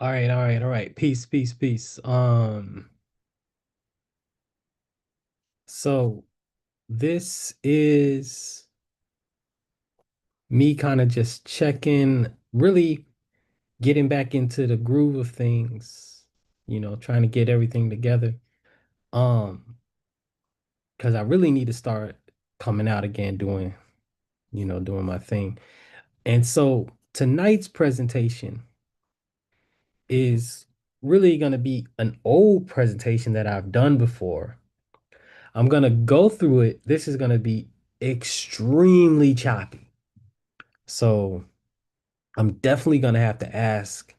All right, all right, all right. Peace, peace, peace. So this is me kind of just checking, really getting back into the groove of things, trying to get everything together. Um, because I really need to start coming out again, doing my thing. And so tonight's presentation is really going to be an old presentation that I've done before. I'm gonna go through it. This is gonna be extremely choppy. So I'm definitely gonna have to ask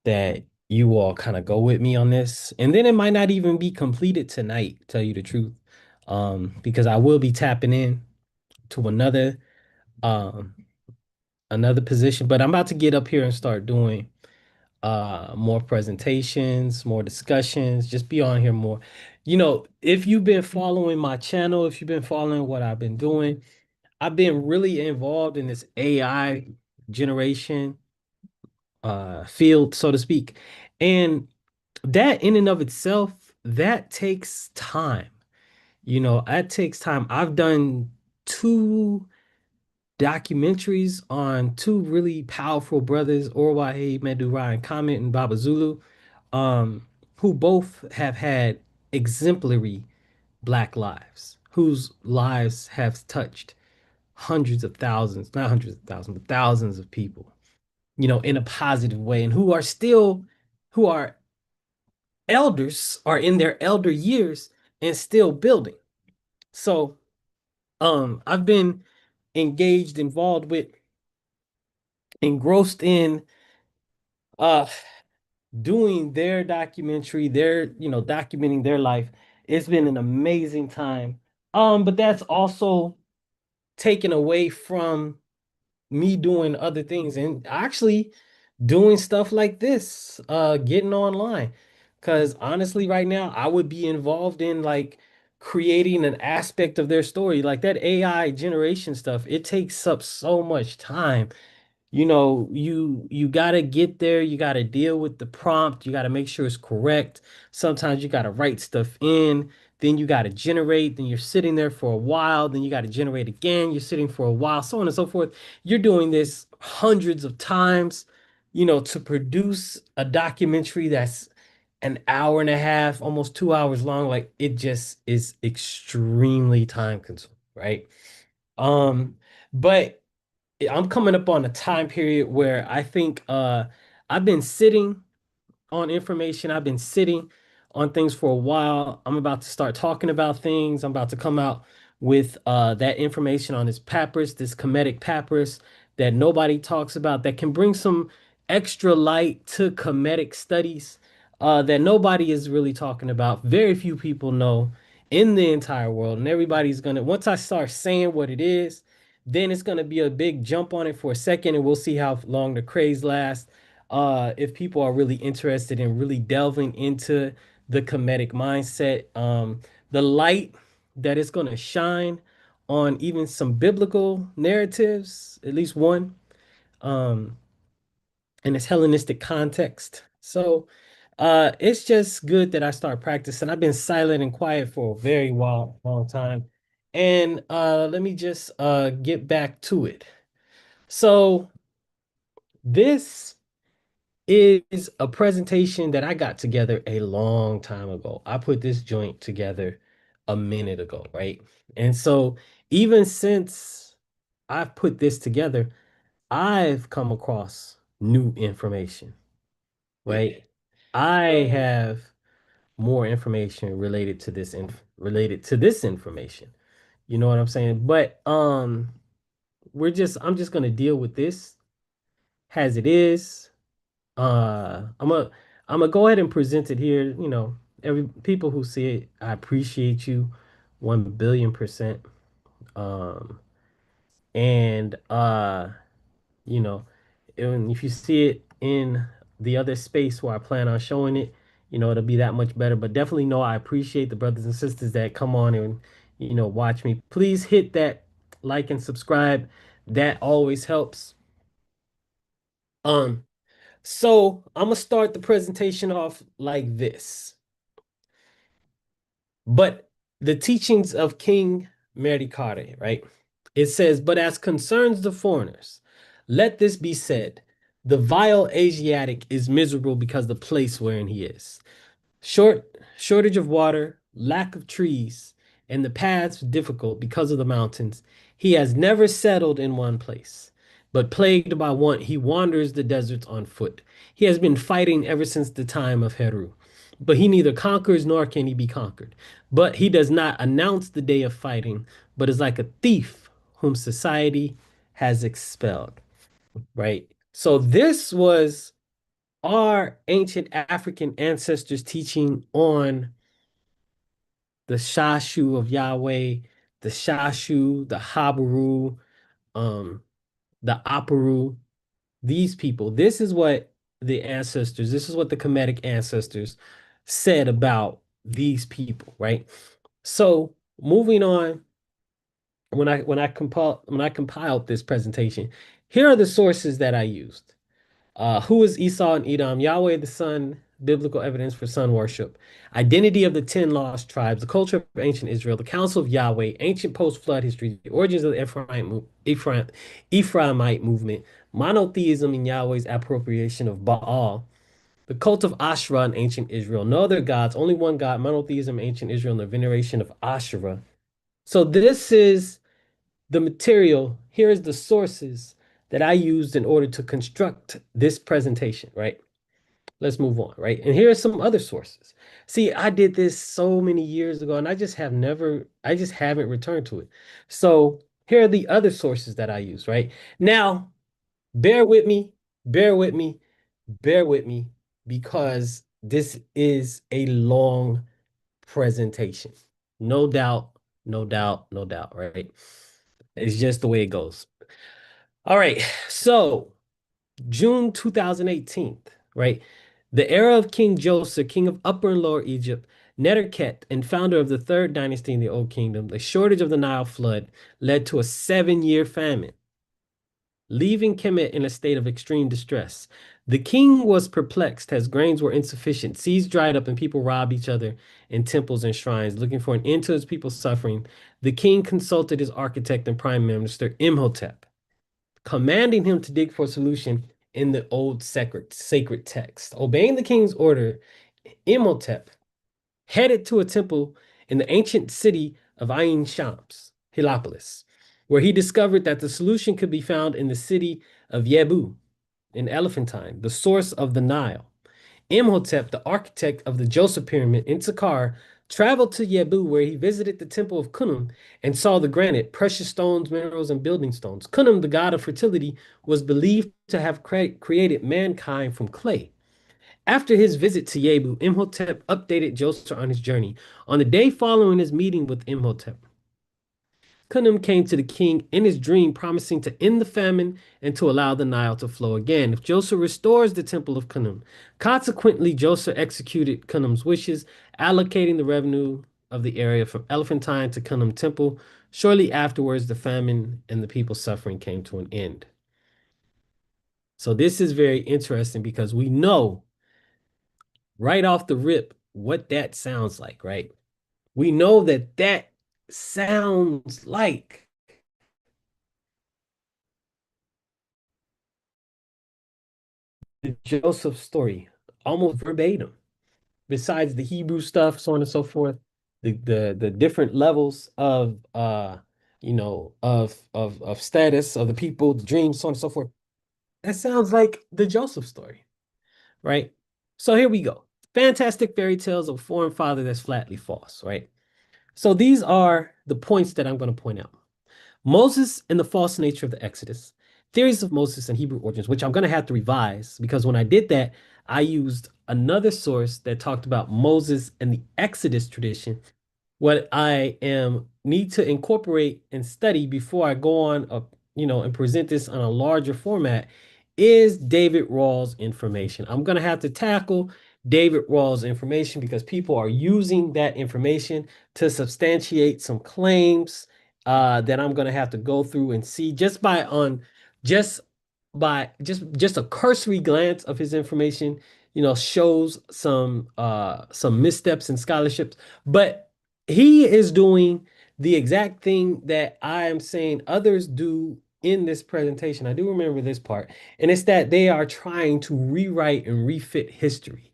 that you all kind of go with me on this. And then it might not even be completed tonight, tell you the truth. Because I will be tapping in to um another position, but I'm about to get up here and start doing more presentations, more discussions, just be on here more. If you've been following my channel, if you've been following what I've been doing, I've been really involved in this AI generation field, so to speak. And that in and of itself, that takes time. That takes time. I've done two documentaries on two really powerful brothers, Orwahe Medura and Comment and Baba Zulu, um, who both have had exemplary Black lives, whose lives have touched hundreds of thousands, not hundreds of thousands, but thousands of people, in a positive way, and who are elders, are in their elder years and still building. So, I've been engaged, involved with, engrossed in, uh, doing their documentary, documenting their life. It's been an amazing time. But that's also taken away from me doing other things and actually doing stuff like this, getting online. Because honestly, right now, I would be involved in like creating an aspect of their story. Like that AI generation stuff, it takes up so much time. You got to get there, you got to deal with the prompt, you got to make sure it's correct. Sometimes you got to write stuff in, then you got to generate, then you're sitting there for a while, then you got to generate again, you're sitting for a while, so on and so forth. You're doing this hundreds of times, to produce a documentary that's an hour and a half, almost 2 hours long. Like it just is extremely time consuming, right? Um, but I'm coming up on a time period where I think I've been sitting on information. I've been sitting on things for a while. I'm about to start talking about things. I'm about to come out with that information on this papyrus, this Kemetic papyrus that nobody talks about, that can bring some extra light to Kemetic studies that nobody is really talking about. Very few people know in the entire world. And everybody's gonna, once I start saying what it is, then it's gonna be a big jump on it for a second, and we'll see how long the craze lasts, if people are really interested in really delving into the Kemetic mindset, the light that is going to shine on even some biblical narratives, at least one, um, in its Hellenistic context. So it's just good that I start practicing. I've been silent and quiet for a very long time. And let me just get back to it. So this is a presentation that I got together a long time ago. I put this joint together a minute ago, right? And so even since I've put this together, I've come across new information, right? I have more information related to this information. You know what I'm saying? But I'm just gonna deal with this as it is. uh I'm a I'm gonna go ahead and present it here. Every people who see it, I appreciate you 1 billion%. um and you know and if you see it in the other space where I plan on showing it, it'll be that much better. But definitely know I appreciate the brothers and sisters that come on and watch me. Please hit that like and subscribe. That always helps. um So I'm gonna start the presentation off like this. But the teachings of King Merikare, right? It says, but as concerns the foreigners, let this be said. The vile Asiatic is miserable because the place wherein he is. Shortage of water, lack of trees, and the paths difficult because of the mountains. He has never settled in one place, but plagued by want, he wanders the deserts on foot. He has been fighting ever since the time of Heru, but he neither conquers nor can he be conquered. But he does not announce the day of fighting, but is like a thief whom society has expelled. Right? So this was our ancient African ancestors teaching on the Shashu of Yahweh, the Shashu, the Habaru, um, the Aparu, these people. This is what the ancestors, this is what the Kemetic ancestors said about these people, right? So moving on, when I compiled this presentation, here are the sources that I used. Who is Esau and Edom? Yahweh the Sun, biblical evidence for sun worship. Identity of the 10 lost tribes, the culture of ancient Israel, the council of Yahweh, ancient post-flood history, the origins of the Ephraimite movement, monotheism in Yahweh's appropriation of Baal, the cult of Asherah in ancient Israel, no other gods, only one God, monotheism in ancient Israel, and the veneration of Asherah. So this is the material. Here is the sources that I used in order to construct this presentation, right? Let's move on, right? And here are some other sources. See, I did this so many years ago and I just haven't returned to it. So here are the other sources that I use, right? Now, bear with me, bear with me, bear with me, because this is a long presentation. No doubt, no doubt, no doubt, right? It's just the way it goes. All right. So June 2018, right? The era of King Joseph, king of Upper and Lower Egypt, Neterket, and founder of the third dynasty in the Old Kingdom, the shortage of the Nile flood led to a 7-year famine, leaving Kemet in a state of extreme distress. The king was perplexed as grains were insufficient, seas dried up, and people robbed each other in temples and shrines. Looking for an end to his people's suffering, the king consulted his architect and prime minister, Imhotep, commanding him to dig for a solution in the old sacred text. Obeying the king's order, Imhotep headed to a temple in the ancient city of Ain Shams, Heliopolis, where he discovered that the solution could be found in the city of Yebu in Elephantine, the source of the Nile. Imhotep, the architect of the Joseph Pyramid in Saqqara, traveled to Yebu, where he visited the temple of Khnum and saw the granite, precious stones, minerals, and building stones. Khnum, the god of fertility, was believed to have created mankind from clay. After his visit to Yebu, Imhotep updated Joseph on his journey. On the day following his meeting with Imhotep, Khnum came to the king in his dream, promising to end the famine and to allow the Nile to flow again if Joseph restores the temple of Khnum. Consequently, Joseph executed Khnum's wishes, allocating the revenue of the area from Elephantine to Khnum Temple. Shortly afterwards, the famine and the people's suffering came to an end. So this is very interesting because we know right off the rip what that sounds like, right? We know that that sounds like the Joseph story, almost verbatim. Besides the Hebrew stuff, so on and so forth, the different levels of of status of the people, the dreams, so on and so forth. That sounds like the Joseph story, right? So here we go. Fantastic fairy tales of a foreign father that's flatly false, right? So these are the points that I'm going to point out. Moses and the false nature of the Exodus, theories of Moses and Hebrew origins, which I'm going to have to revise because when I did that, I used another source that talked about Moses and the Exodus tradition. What I am need to incorporate and study before I go on and present this on a larger format is David Rawls information. I'm going to have to tackle David Rawls information because people are using that information to substantiate some claims that I'm going to have to go through and see just by just a cursory glance of his information, shows some missteps in scholarships, but he is doing the exact thing that I am saying others do in this presentation. I do remember this part, and it's that they are trying to rewrite and refit history.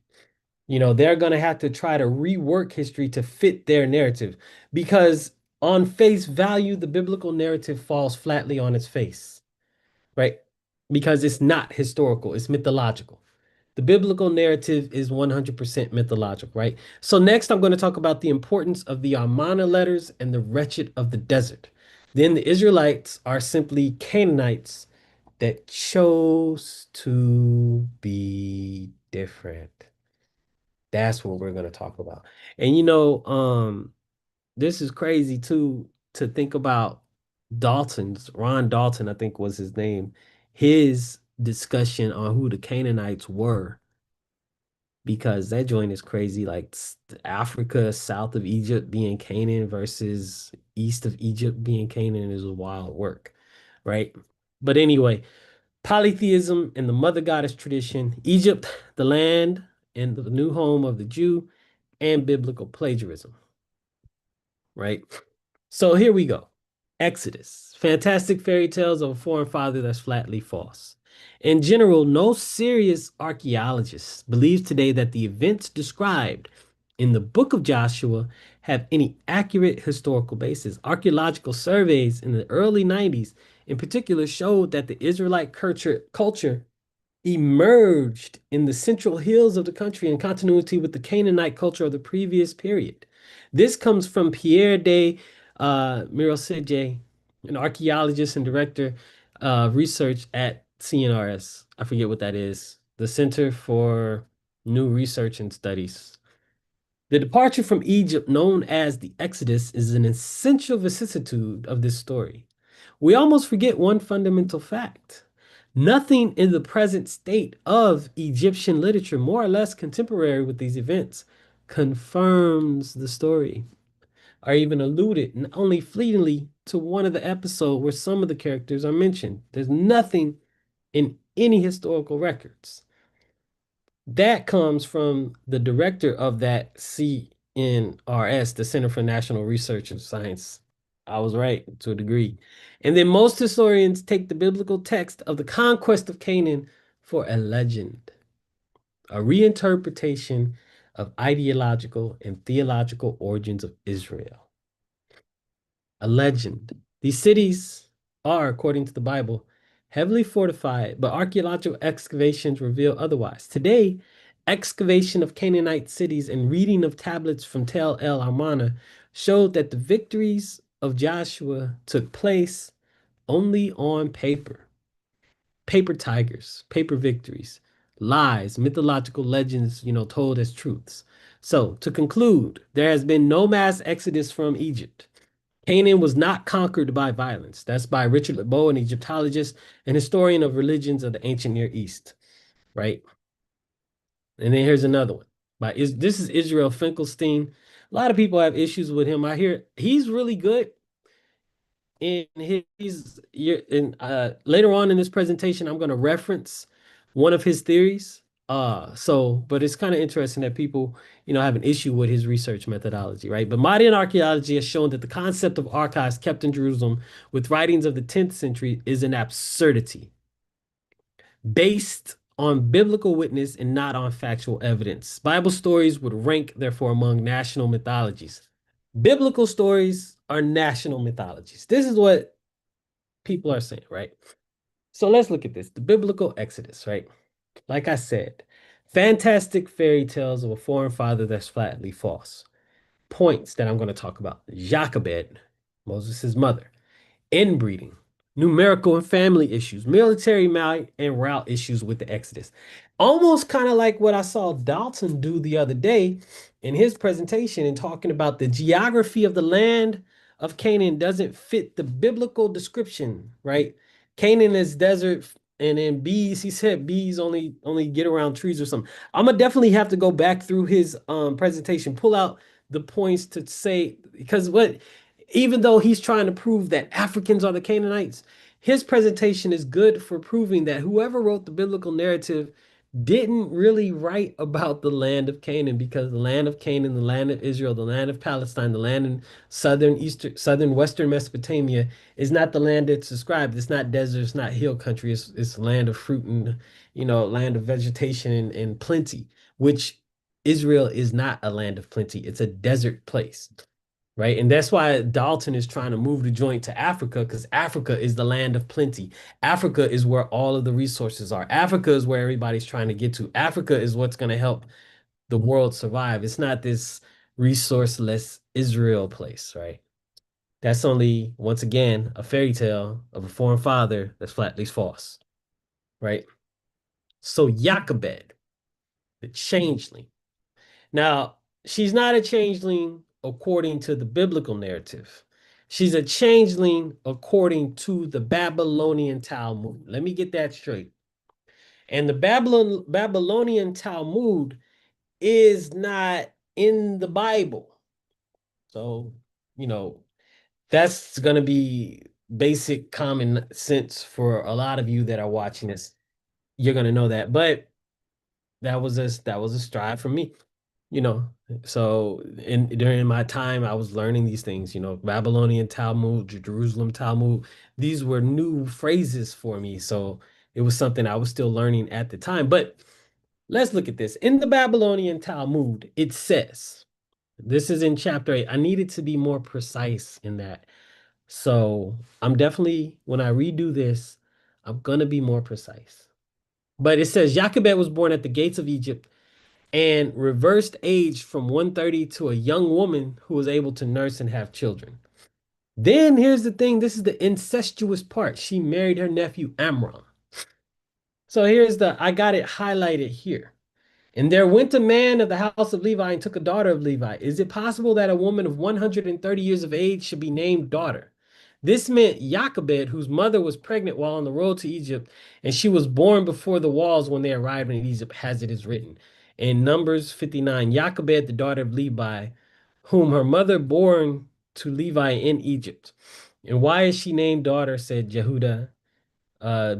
They're going to have to try to rework history to fit their narrative because on face value, the biblical narrative falls flatly on its face, right? Because it's not historical, it's mythological. The biblical narrative is 100% mythological, right? So next I'm going to talk about the importance of the Amanna letters and the wretched of the desert. Then the Israelites are simply Canaanites that chose to be different. That's what we're going to talk about. And this is crazy too to think about Ron Dalton, I think was his name, his discussion on who the Canaanites were, because that joint is crazy. Like Africa, south of Egypt being Canaan versus east of Egypt being Canaan is a wild work, right? But anyway, polytheism and the mother goddess tradition, Egypt, the land and the new home of the Jew, and biblical plagiarism, right? So here we go. Exodus, fantastic fairy tales of a foreign father that's flatly false. In general, no serious archaeologist believes today that the events described in the book of Joshua have any accurate historical basis. Archaeological surveys in the early 90s, in particular, showed that the Israelite culture emerged in the central hills of the country in continuity with the Canaanite culture of the previous period. This comes from Pierre de Mirosije, an archaeologist and director of research at CNRS. I forget what that is. The Center for New Research and Studies. The departure from Egypt, known as the Exodus, is an essential vicissitude of this story. We almost forget one fundamental fact. Nothing in the present state of Egyptian literature, more or less contemporary with these events, confirms the story or even alluded, and only fleetingly, to one of the episodes where some of the characters are mentioned. There's nothing in any historical records. That comes from the director of that CNRS, the Center for National Research and Science. I was right to a degree. And then most historians take the biblical text of the conquest of Canaan for a legend, a reinterpretation of ideological and theological origins of Israel. A legend. These cities are, according to the Bible, heavily fortified, but archaeological excavations reveal otherwise. Today, excavation of Canaanite cities and reading of tablets from Tel El Amarna showed that the victories of Joshua took place only on paper. Paper tigers, paper victories, lies, mythological legends, told as truths. So, to conclude, there has been no mass exodus from Egypt. Canaan was not conquered by violence. That's by Richard Lebeau, an Egyptologist and historian of religions of the ancient Near East, right? And then here's another one. This is Israel Finkelstein. A lot of people have issues with him. I hear he's really good in his in later on in this presentation, I'm going to reference one of his theories. But it's kind of interesting that people, have an issue with his research methodology, right? But modern archaeology has shown that the concept of archives kept in Jerusalem with writings of the 10th century is an absurdity based on biblical witness and not on factual evidence. Bible stories would rank, therefore, among national mythologies. Biblical stories are national mythologies. This is what people are saying, right? So let's look at this. The biblical Exodus, right? Like I said, fantastic fairy tales of a foreign father that's flatly false. Points that I'm going to talk about. Jochebed, Moses' mother, inbreeding, numerical and family issues, military might and route issues with the Exodus. Almost kind of like what I saw Dalton do the other day in his presentation and talking about the geography of the land of Canaan doesn't fit the biblical description, right? Canaan is desert, and then bees, he said bees only get around trees or something. I'm gonna definitely have to go back through his presentation, pull out the points to say, because what even though he's trying to prove that Africans are the Canaanites, his presentation is good for proving that whoever wrote the biblical narrative didn't really write about the land of Canaan, because the land of Canaan, the land of Israel, the land of Palestine, the land in southern western Mesopotamia is not the land that's described. It's not desert, it's not hill country. It's land of fruit and land of vegetation and plenty, which Israel is not a land of plenty. It's a desert place. Right. And that's why Dalton is trying to move the joint to Africa, because Africa is the land of plenty. Africa is where all of the resources are. Africa is where everybody's trying to get to. Africa is what's going to help the world survive. It's not this resourceless Israel place, right? That's only, once again, a fairy tale of a foreign father that's flatly false, right? So Jochebed, the changeling. Now, she's not a changeling according to the biblical narrative. She's a changeling according to the Babylonian Talmud. Let me get that straight. And the Babylonian Talmud is not in the Bible. So, you know, that's going to be basic common sense for a lot of you that are watching this. You're going to know that. But that was a strive for me. you know so during my time I was learning these things, Babylonian Talmud, Jerusalem Talmud. These were new phrases for me, so it was something I was still learning at the time. But let's look at this. In the Babylonian Talmud, it says, this is in chapter 8. I needed to be more precise in that, so I'm definitely, when I redo this, I'm gonna be more precise. But it says Jochebed was born at the gates of Egypt and reversed age from 130 to a young woman who was able to nurse and have children. Then here's the thing, this is the incestuous part. She married her nephew Amram. So I got it highlighted here. And there went a man of the house of Levi and took a daughter of Levi. Is it possible that a woman of 130 years of age should be named daughter? This meant Jochebed, whose mother was pregnant while on the road to Egypt, and she was born before the walls when they arrived in Egypt, as it is written. In Numbers 59, Jochebed, the daughter of Levi, whom her mother born to Levi in Egypt. And why is she named daughter, said Jehuda,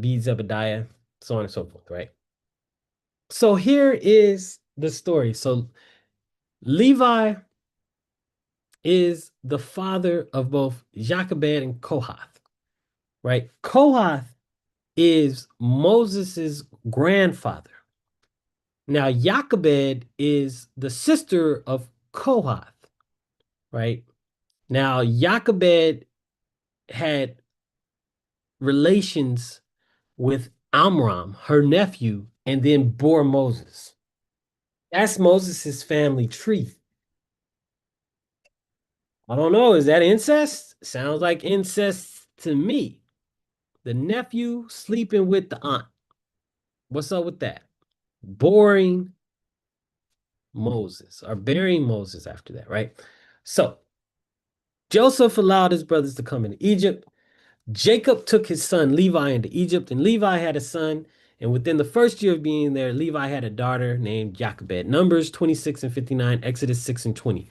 be Zebediah, so on and so forth, right? So here is the story. So Levi is the father of both Jochebed and Kohath, right? Kohath is Moses's grandfather. Now, Jochebed is the sister of Kohath, right? Now, Jochebed had relations with Amram, her nephew, and then bore Moses. That's Moses's family tree. I don't know. Is that incest? Sounds like incest to me. The nephew sleeping with the aunt. What's up with that? Boring Moses, or burying Moses after that, right? So Joseph allowed his brothers to come into Egypt. Jacob took his son Levi into Egypt, and Levi had a son. And within the first year of being there, Levi had a daughter named Jochebed. Numbers 26 and 59, Exodus 6 and 20.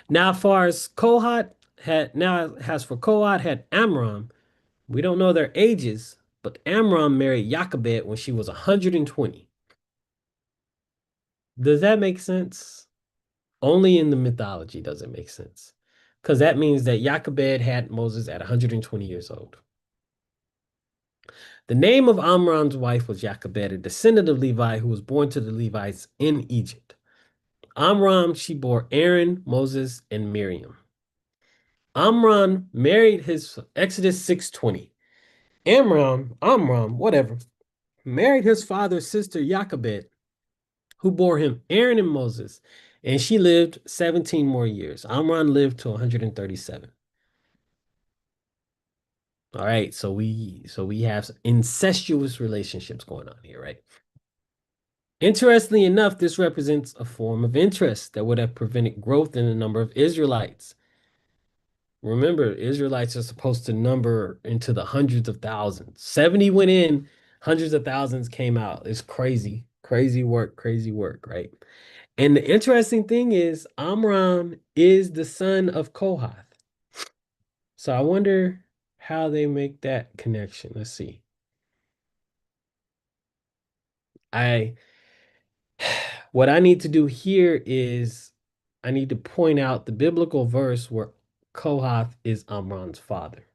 Now, as for Kohat had Amram. We don't know their ages, but Amram married Jochebed when she was 120. Does that make sense? Only in the mythology does it make sense. Because that means that Jochebed had Moses at 120 years old. The name of Amram's wife was Jochebed, a descendant of Levi who was born to the Levites in Egypt. Amram, she bore Aaron, Moses, and Miriam. Amram married his Exodus 6:20. Amram, whatever, married his father's sister Jochebed, who bore him Aaron and Moses, and she lived 17 more years. Amram lived to 137. All right, so we have incestuous relationships going on here, right? Interestingly enough, this represents a form of interest that would have prevented growth in the number of Israelites. Remember, Israelites are supposed to number into the hundreds of thousands. 70 went in, hundreds of thousands came out. It's crazy, crazy work, right? And the interesting thing is, Amram is the son of Kohath. So I wonder how they make that connection. Let's see. I what I need to do here is I need to point out the biblical verse where Kohath is Amram's father.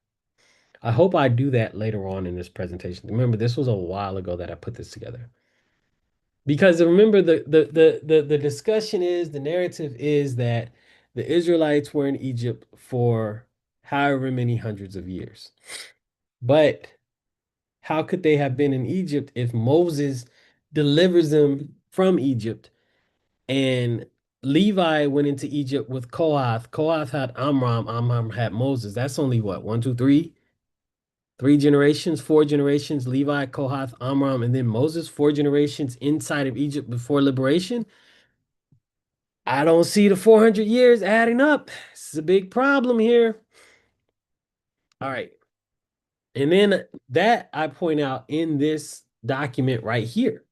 I hope I do that later on in this presentation. Remember, this was a while ago that I put this together. Because remember the discussion is the narrative is that the Israelites were in Egypt for however many hundreds of years. But how could they have been in Egypt if Moses delivers them from Egypt and Levi went into Egypt with Kohath? Kohath had Amram, Amram had Moses. That's only what, one, two, three? Three generations, four generations, Levi, Kohath, Amram, and then Moses, four generations inside of Egypt before liberation. I don't see the 400 years adding up. This is a big problem here. All right. And then that I point out in this document right here.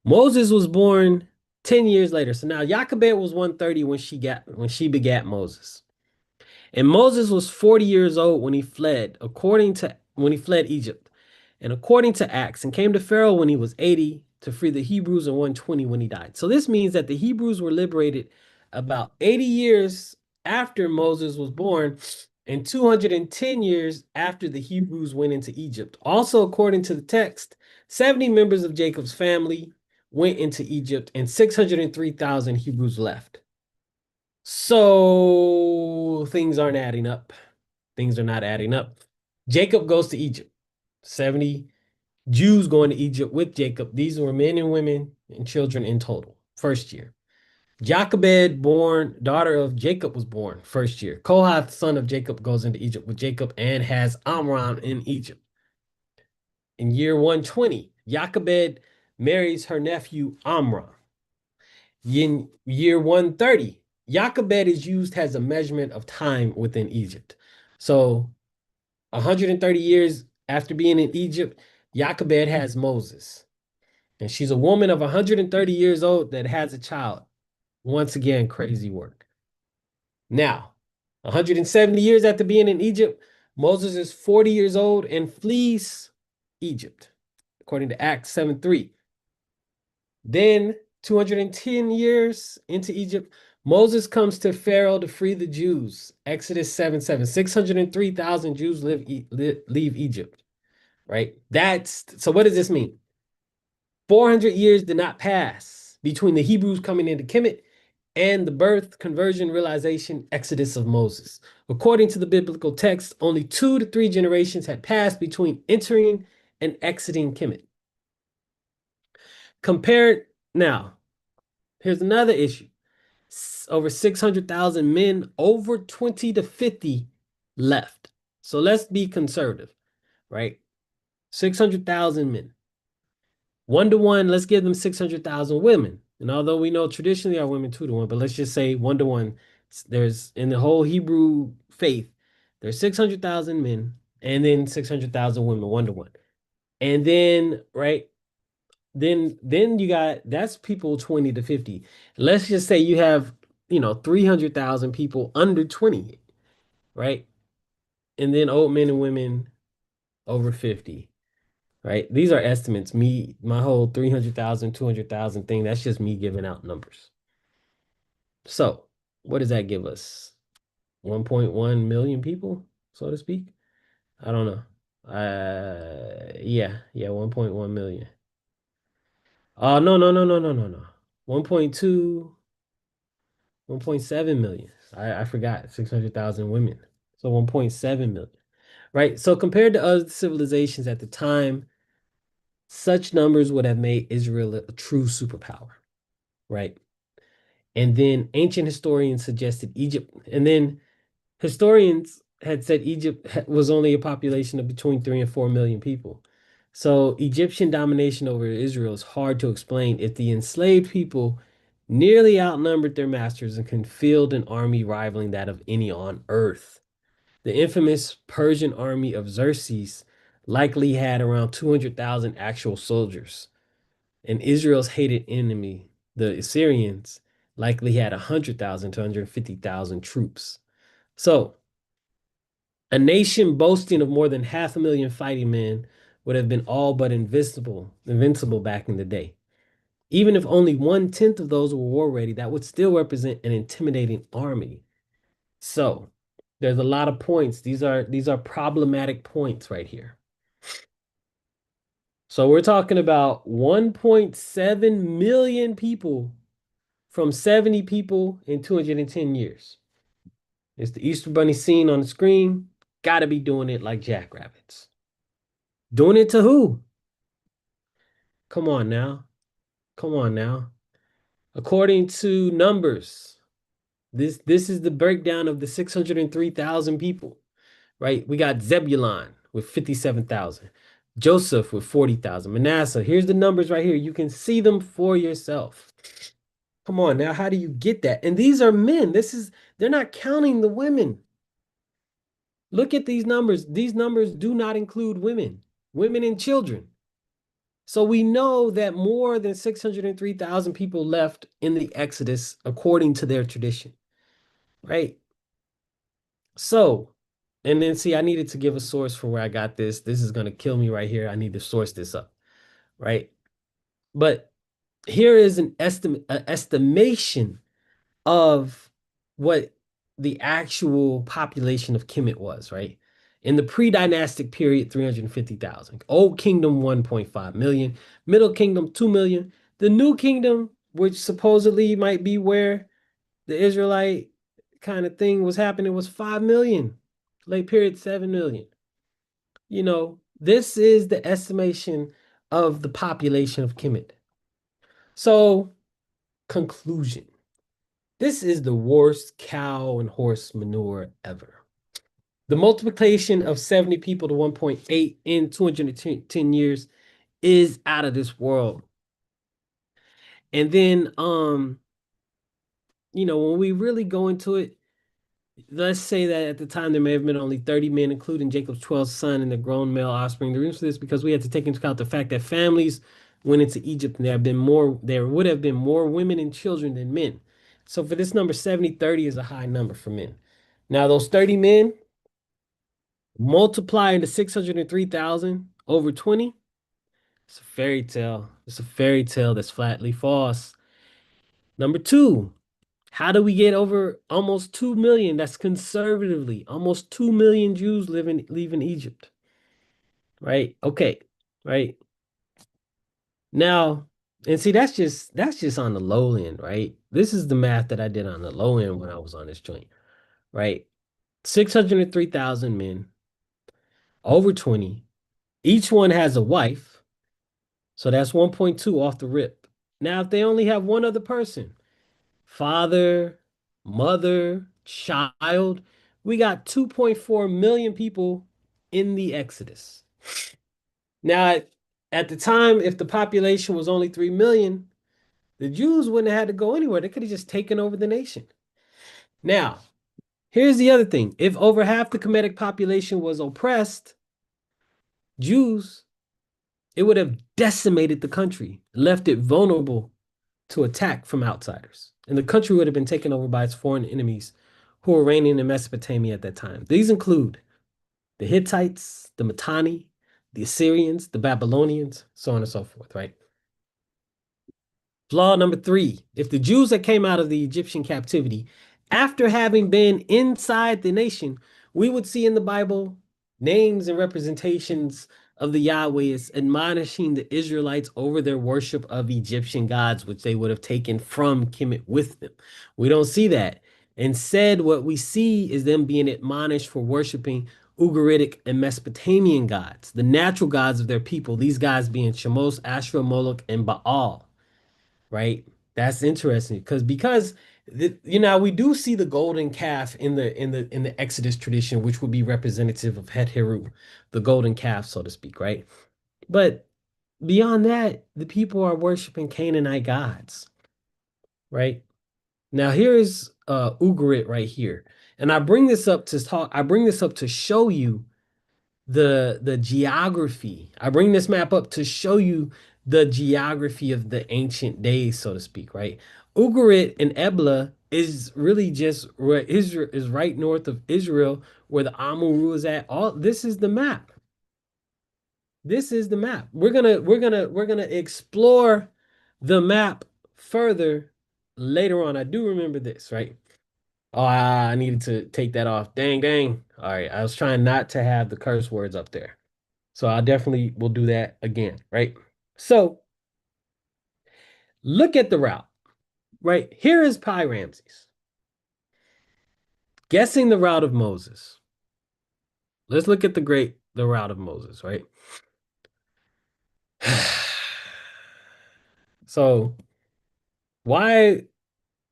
Moses was born 10 years later. So now Jochebed was 130 when she begat Moses. And Moses was 40 years old when he fled, when he fled Egypt. And according to Acts, and came to Pharaoh when he was 80 to free the Hebrews and 120 when he died. So this means that the Hebrews were liberated about 80 years after Moses was born and 210 years after the Hebrews went into Egypt. Also, according to the text, 70 members of Jacob's family went into Egypt and 603,000 Hebrews left. So things aren't adding up. Things are not adding up. Jacob goes to Egypt. 70 Jews going to Egypt with Jacob. These were men and women and children in total. First year. Jochebed, born daughter of Jacob, was born first year. Kohath, son of Jacob, goes into Egypt with Jacob and has Amram in Egypt. In year 120, Jochebed marries her nephew Amram. In year 130, Jochebed is used as a measurement of time within Egypt. So 130 years after being in Egypt, Jochebed has Moses. And she's a woman of 130 years old that has a child. Once again, crazy work. Now, 170 years after being in Egypt, Moses is 40 years old and flees Egypt, according to Acts 7:3. Then, 210 years into Egypt, Moses comes to Pharaoh to free the Jews. Exodus 7:7. 603,000 Jews leave Egypt, right? So what does this mean? 400 years did not pass between the Hebrews coming into Kemet and the birth, conversion, realization, exodus of Moses. According to the biblical text, only 2 to 3 generations had passed between entering and exiting Kemet. Compared now, here's another issue. Over 600,000 men, over 20 to 50 left. So let's be conservative, right? 600,000 men. 1 to 1, let's give them 600,000 women. And although we know traditionally our women 2 to 1, but let's just say 1 to 1, there's in the whole Hebrew faith, there's 600,000 men and then 600,000 women, 1 to 1. And then, right, then you got that's people 20 to 50. Let's just say you have, 300,000 people under 20, right? And then old men and women over 50. Right? These are estimates. My whole 300,000, 200,000 thing, that's just me giving out numbers. So, what does that give us? 1.1 million people, so to speak? I don't know. Yeah, 1.1 million. No, no, no, no, no, no, no. 1.2, 1.7 million. I forgot 600,000 women. So 1.7 million. Right? So compared to other civilizations at the time, such numbers would have made Israel a true superpower, right? And then ancient historians suggested Egypt, and then historians had said Egypt was only a population of between 3 and 4 million people. So Egyptian domination over Israel is hard to explain if the enslaved people nearly outnumbered their masters and can field an army rivaling that of any on earth. The infamous Persian army of Xerxes likely had around 200,000 actual soldiers, and Israel's hated enemy, the Assyrians, likely had 100,000 to 150,000 troops. So A nation boasting of more than 500,000 fighting men would have been all but invincible back in the day. Even if only 1/10 of those were war ready, that would still represent an intimidating army. So there's a lot of points. These are problematic points right here. So we're talking about 1.7 million people from 70 people in 210 years. It's the Easter Bunny scene on the screen. Gotta be doing it like jackrabbits. Doing it to who? Come on now. Come on now. According to numbers, this is the breakdown of the 603,000 people, right? We got Zebulon with 57,000, Joseph with 40,000, Manasseh. Here's the numbers right here. You can see them for yourself. Come on now, how do you get that? And these are men. They're not counting the women. Look at these numbers. These numbers do not include women and children. So we know that more than 603,000 people left in the Exodus according to their tradition, right? So, and then see, I needed to give a source for where I got this. This is going to kill me right here. I need to source this up, right? But here is an estimation of what the actual population of Kemet was, right? In the pre-dynastic period, 350,000. Old Kingdom, 1.5 million. Middle Kingdom, 2 million. The New Kingdom, which supposedly might be where the Israelite kind of thing was happening, was 5 million. Late period, 7 million. You know, this is the estimation of the population of Kemet. So, conclusion. This is the worst cow and horse manure ever. The multiplication of 70 people to 1.8 in 210 years is out of this world. And then, when we really go into it, let's say that at the time there may have been only 30 men, including Jacob's 12th son and the grown male offspring. The reason for this because we had to take into account the fact that families went into Egypt and there would have been more women and children than men. So for this number, 70, 30 is a high number for men. Now, those 30 men multiply into 603,000 over 20. It's a fairy tale. It's a fairy tale that's flatly false. Number two, how do we get over almost 2 million? That's conservatively almost 2 million Jews leaving Egypt. Right? Okay. Right. Now, and see, that's just on the low end, right? This is the math that I did on the low end when I was on this joint, right? 603,000 men, over 20. Each one has a wife, so that's 1.2 off the rip. Now, if they only have one other person, father, mother, child, we got 2.4 million people in the Exodus. Now, at the time, if the population was only 3 million, the Jews wouldn't have had to go anywhere. They could have just taken over the nation. Now, here's the other thing. If over half the Kemetic population was oppressed, Jews, it would have decimated the country, left it vulnerable to attack from outsiders. And the country would have been taken over by its foreign enemies who were reigning in Mesopotamia at that time. These include the Hittites, the Mitanni, the Assyrians, the Babylonians, so on and so forth, right? Flaw number three, if the Jews that came out of the Egyptian captivity, after having been inside the nation, we would see in the Bible names and representations of the Yahwehs admonishing the Israelites over their worship of Egyptian gods, which they would have taken from Kemet with them. We don't see that. Instead, what we see is them being admonished for worshiping Ugaritic and Mesopotamian gods, the natural gods of their people, these guys being Shemos, Asherah, Moloch, and Baal, right? That's interesting because we do see the golden calf in the Exodus tradition, which would be representative of Het Heru, the golden calf, so to speak, right? But beyond that, the people are worshiping Canaanite gods, right? Now here's Ugarit right here. And I bring this up to show you the geography. I bring this map up to show you the geography of the ancient days, so to speak, right? Ugarit and Ebla is really just where Israel is right north of Israel, where the Amuru is at. All this is the map. This is the map. We're gonna explore the map further later on. I do remember this, right? Oh, I needed to take that off. Dang, dang. All right, I was trying not to have the curse words up there. So I definitely will do that again, right? So look at the route, right? Here is Pi Ramses guessing the route of Moses. Let's look at the route of Moses, right? So why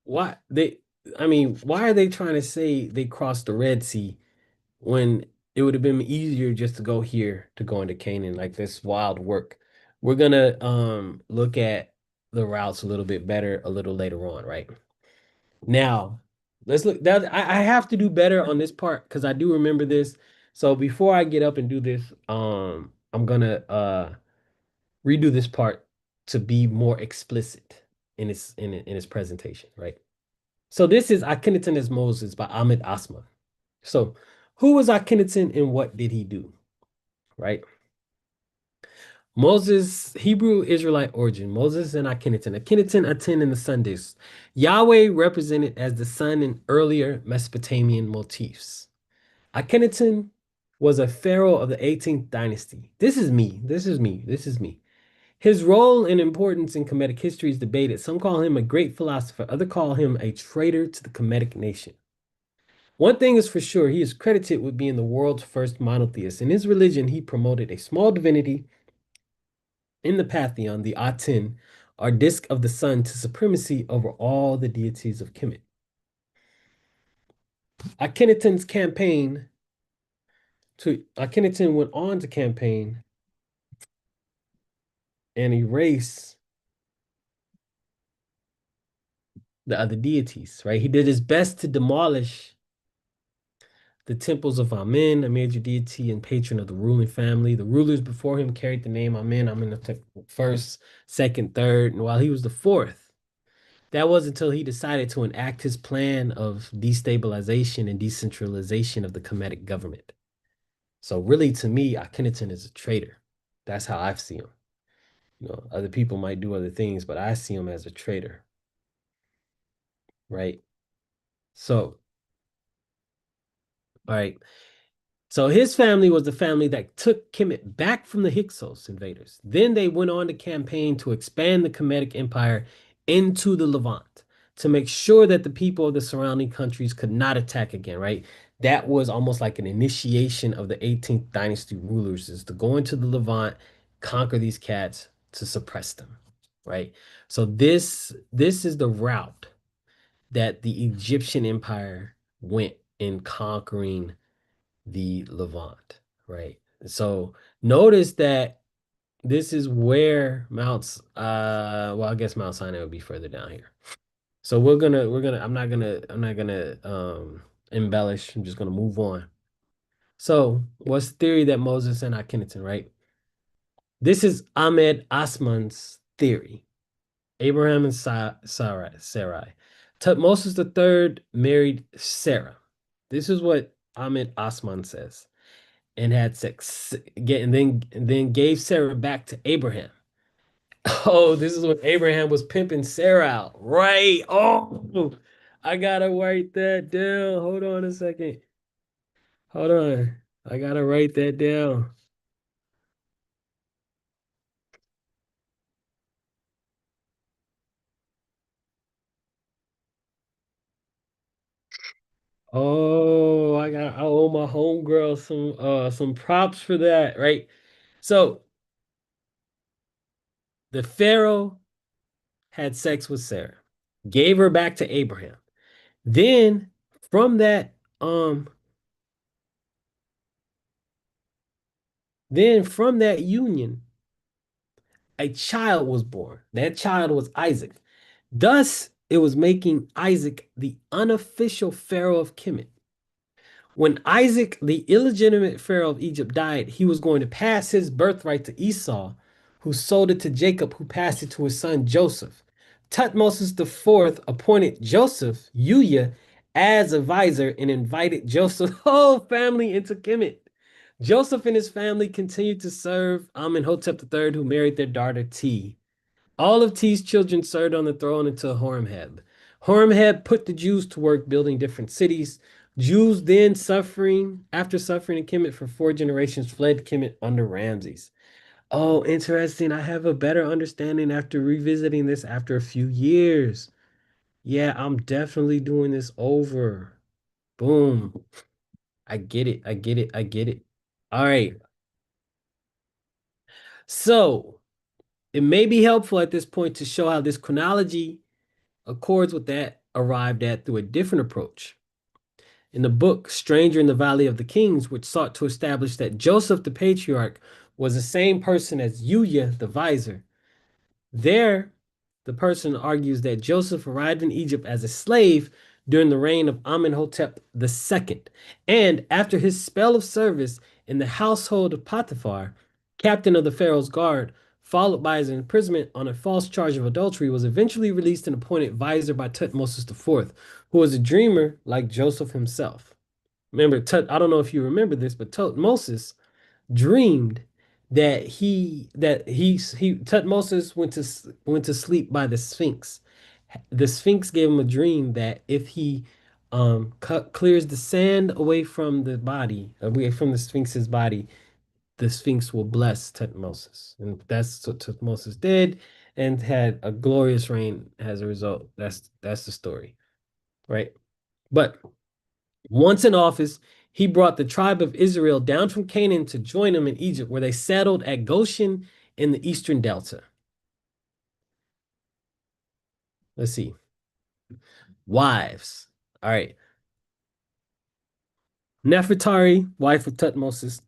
why they I mean, why are they trying to say they crossed the Red Sea when it would have been easier just to go here to go into Canaan, like this wild work? We're gonna look at the routes a little bit better a little later on, right? Now, let's look that I have to do better on this part because I do remember this. So before I get up and do this, I'm gonna redo this part to be more explicit in its presentation, right? So this is Akhenaten as Moses by Ahmed Asma. So who was Akhenaten and what did he do? Right? Moses, Hebrew Israelite origin, Moses and Akhenaten. Akhenaten attend in the Sundays. Yahweh represented as the sun in earlier Mesopotamian motifs. Akhenaten was a pharaoh of the 18th dynasty. This is me. This is me. This is me. His role and importance in Kemetic history is debated. Some call him a great philosopher, others call him a traitor to the Kemetic nation. One thing is for sure, he is credited with being the world's first monotheist. In his religion, he promoted a small divinity in the pantheon, the Aten, or disk of the sun, to supremacy over all the deities of Kemet. Akhenaten went on to campaign and erase the other deities, right? He did his best to demolish the temples of Amen, a major deity and patron of the ruling family. The rulers before him carried the name Amen. Amen the first, second, third, and while he was the fourth, that was until he decided to enact his plan of destabilization and decentralization of the Kemetic government. So really, to me, Akhenaten is a traitor. That's how I see him. Other people might do other things, but I see him as a traitor, right? So, all right. So his family was the family that took Kemet back from the Hyksos invaders. Then they went on to campaign to expand the Kemetic Empire into the Levant to make sure that the people of the surrounding countries could not attack again, right? That was almost like an initiation of the 18th dynasty rulers, is to go into the Levant, conquer these cats to suppress them, right? So this is the route that the Egyptian Empire went in conquering the Levant, right? So notice that this is where well, I guess Mount Sinai would be further down here. So I'm not gonna embellish. I'm just gonna move on. So what's the theory that Moses and Akhenaten, right? This is Ahmed Asman's theory. Abraham and Sarai. Tutmosis III married Sarah. This is what Ahmed Asman says. And had sex, and then gave Sarah back to Abraham. Oh, this is when Abraham was pimping Sarah out, right? Oh, I gotta write that down. Hold on a second. Hold on. I gotta write that down. Oh, I owe my homegirl some props for that, right? So the Pharaoh had sex with Sarah, gave her back to Abraham. Then from that, union, a child was born. That child was Isaac. Thus, it was making Isaac the unofficial pharaoh of Kemet. When Isaac, the illegitimate pharaoh of Egypt, died, he was going to pass his birthright to Esau, who sold it to Jacob, who passed it to his son Joseph. Tutmosis IV appointed Joseph, Yuya, as advisor and invited Joseph's whole family into Kemet. Joseph and his family continued to serve Amenhotep III, who married their daughter T. All of T's children served on the throne until Horemheb. Horemheb put the Jews to work building different cities. Jews then after suffering in Kemet for 4 generations, fled Kemet under Ramses. Oh, interesting. I have a better understanding after revisiting this after a few years. Yeah, I'm definitely doing this over. Boom. I get it. I get it. I get it. All right. So it may be helpful at this point to show how this chronology accords with that arrived at through a different approach. In the book Stranger in the Valley of the Kings, which sought to establish that Joseph the patriarch was the same person as Yuya the vizier, there, the person argues that Joseph arrived in Egypt as a slave during the reign of Amenhotep II, and after his spell of service in the household of Potiphar, captain of the Pharaoh's guard, followed by his imprisonment on a false charge of adultery, was eventually released and appointed vizier by Tutmosis IV, who was a dreamer like Joseph himself. Remember, I don't know if you remember this, but Tutmosis dreamed that he Tutmosis went to sleep by the Sphinx. The Sphinx gave him a dream that if he clears the sand away from the body, away from the Sphinx's body, the Sphinx will bless Tutmosis. And that's what Tutmosis did and had a glorious reign as a result. That's the story, right? But once in office, he brought the tribe of Israel down from Canaan to join him in Egypt, where they settled at Goshen in the eastern delta. Let's see. Wives. All right. Nefertari, wife of Tutmosis.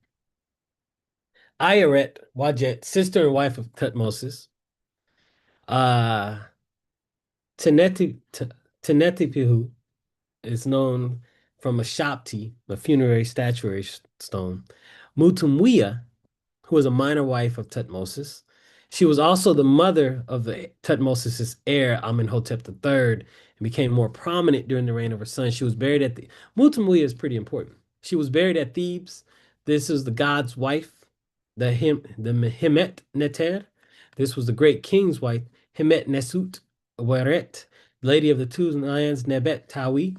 Ayeret, Wajet, sister and wife of Tutmosis. Uh, Tenetipihu is known from a Shapti, a funerary statuary stone. Mutumwia, who was a minor wife of Tutmosis. She was also the mother of the Tutmosis' heir, Amenhotep III, and became more prominent during the reign of her son. She was buried at the Mutumwia is pretty important. She was buried at Thebes. This is the god's wife, the Hemet Neter. This was the great king's wife, Hemet Nesut Weret, lady of the two lions, Nebet Tawi,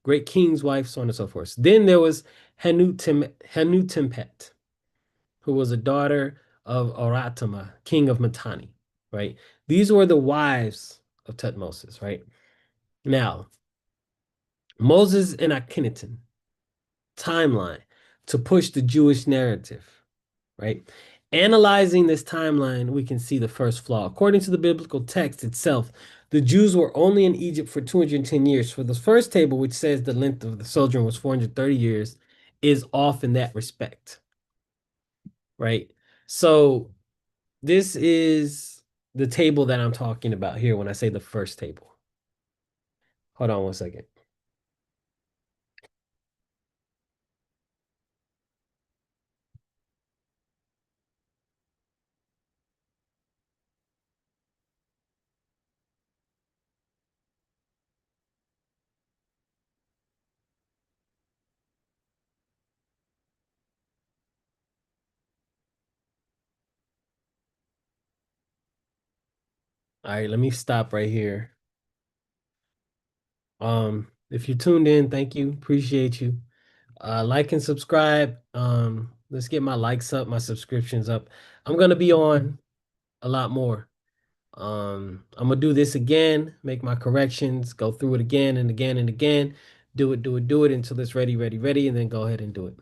great king's wife, so on and so forth. Then there was Henutempet, who was a daughter of Oratama, king of Mitanni, right? These were the wives of Tutmosis, right? Now, Moses and Akhenaten, timeline to push the Jewish narrative, right? Analyzing this timeline, we can see the first flaw. According to the biblical text itself, the Jews were only in Egypt for 210 years. For the first table, which says the length of the sojourn was 430 years, is off in that respect, right? So this is the table that I'm talking about here when I say the first table. Hold on one second. All right, let me stop right here. If you tuned in, thank you. Appreciate you. Like and subscribe. Let's get my likes up, my subscriptions up. I'm gonna be on a lot more. I'm gonna do this again, make my corrections, go through it again and again and again, do it until it's ready, and then go ahead and do it.